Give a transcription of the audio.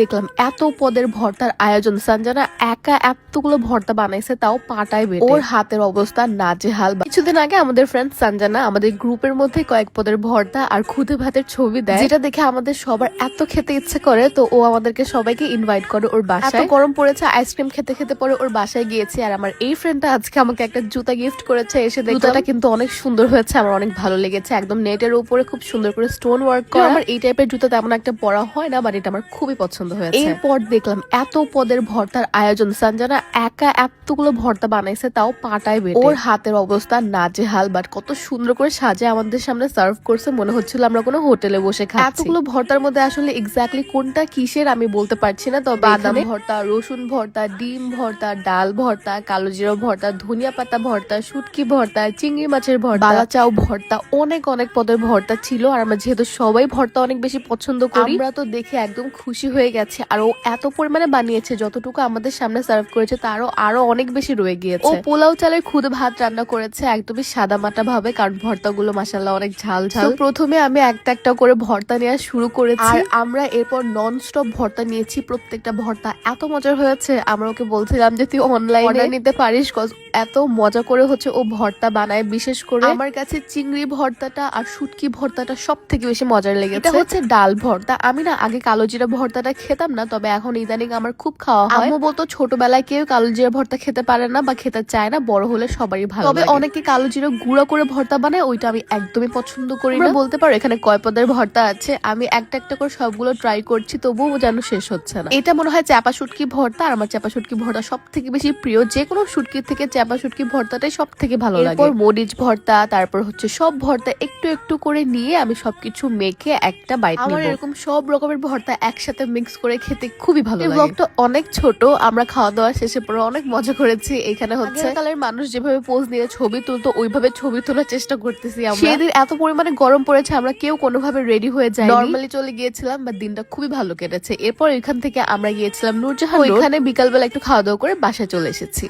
দেখলাম এত পদের ভর্তার আয়োজন। সঞ্জনা একা এতগুলো ভর্তা বানাইছে, তাও পাটায় বেটে। ওর হাতের অবস্থা নাজেহাল। কিছুদিন আগে আমাদের ফ্রেন্ড সঞ্জনা আমাদের গ্রুপের মধ্যে কয়েক পদের ভর্তা আর খুদে ভাতের ছবি দেয়, যেটা দেখে আমাদের সবার এত খেতে ইচ্ছে করে। তো ও আমাদেরকে সবাইকে ইনভাইট করে ওর বাসায়। এত গরম পড়েছে, আইসক্রিম খেতে খেতে পরে ওর বাসায় গিয়েছি। আর আমার এই ফ্রেন্ডটা আজকে আমাকে একটা জুতা গিফট করেছে। এসে জুতাটা কিন্তু অনেক সুন্দর হয়েছে, আমার অনেক ভালো লেগেছে। একদম নেটের উপরে খুব সুন্দর করে স্টোন ওয়ার্ক করা। আমার এই টাইপের জুতা তেমন একটা পরা হয় না, বাট এটা আমার খুবই পছন্দ হয়েছে। এরপর দেখলাম এত পদের ভর্তার আয়োজন। সঞ্জনা একা এতগুলো ভর্তা বানাইছে, তাও পাটায় বেটে। ওর হাতের অবস্থা নাজেহাল, বাট কত সুন্দর করে সাজে আমাদের সামনে সার্ভ করছে, মনে হচ্ছিল আমরা কোনো হোটেলে বসে খাচ্ছি। এতগুলো ভর্তার মধ্যে আসলে এক্স্যাক্টলি কোনটা কিসের আমি বলতে পারছি না। তবে বাদাম ভর্তা, রসুন ভর্তা, ডিম ভর্তা, ডাল ভর্তা, কালো জিরা ভর্তা, ধনিয়া পাতা ভর্তা, শুটকি ভর্তা, চিংড়ি মাছের ভর্তা, বালাচাও ভর্তা, অনেক অনেক পদের ভর্তা ছিল। আর আমরা যেহেতু সবাই ভর্তা অনেক বেশি পছন্দ করি, আমরা তো দেখে একদম খুশি হয়ে গেছে। আর ও এত পরিমাণে বানিয়েছে, যতটুকু আমাদের সামনে সার্ভ করেছে তারও আরো অনেক বেশি রয়ে গিয়েছে। ও পোলাও চালের খুদে ভাত রান্না করেছে একদমই সাদা মাটা ভাবে, কারণ ভর্তাগুলো মাশাআল্লাহ অনেক ঝাল ঝাল। প্রথমে আমি একটা একটা করে ভর্তা নেওয়া শুরু করেছি, আর আমরা এরপর নন স্টপ ভর্তা নিয়েছি। প্রত্যেকটা ভর্তা এত মজার হয়েছে, আমরা ওকে বলছিলাম যে তুই অনলাইনে নিতে পারিস, এত মজা করে হচ্ছে ও ভর্তা বানায়। বিশেষ করে আমার কাছে চিংড়ি ভর্তাটা আর শুটকি ভর্তাটা সব থেকে বেশি মজার লেগেছে। এটা হচ্ছে ডাল ভর্তা। আমি না আগে কালো জিরা ভর্তাটা খেতাম না, তবে এখন ইদানিং আমার খুব খাওয়া হয়। আম্মু বলতো ছোটবেলায় কেউ কালো জিরা ভর্তা খেতে পারে না বা খেতে চায় না, বড় হলে সবারই ভালো লাগে। তবে অনেকে কালো জিরা গুঁড়া করে ভর্তা বানায়, ওইটা আমি একদমই পছন্দ করি না। বলতে পারো এখানে কয় পদের ভর্তা আছে, আমি একটা একটা করে সবগুলো ট্রাই করছি, তবুও যেন শেষ হচ্ছে না। এটা মনে হয় চাপা শুটকি ভর্তা, আর আমার চাপা শুটকি ভর্তা সব থেকে বেশি প্রিয়। যে কোনো শুটকির থেকে চাপা শুটকি ভর্তাটাই সব থেকে ভালো লাগে। এরপর মরিচ ভর্তা, তারপর হচ্ছে সব ভর্তা একটু একটু করে নিয়ে আমি সবকিছু মেখে একটা বাইট নিব। আমার এরকম সব রকমের ভর্তা একসাথে মিক্স করে খেতে খুবই ভালো লাগে। ব্লগটা অনেক ছোট, আমরা খাওয়া দাওয়া শেষে পরে অনেক মজা করেছি। এখানে হচ্ছে কালের মানুষ যেভাবে পোজ নিয়ে ছবি তুলতো, ওইভাবে ছবি তোলার চেষ্টা করতেছি আমরা। সেদিন এত পরিমাণে গরম পড়েছে, আমরা কেউ কোনোভাবে রেডি হয়ে যাই, নরমালি চলে গিয়েছিলাম, বা দিনটা খুবই ভালো কেটেছে। এরপর এখান থেকে আমরা গিয়েছিলাম নূরজাহান, ওইখানে বিকালবেলা একটু খাওয়া দাওয়া করে বাসায় চলে এসেছি।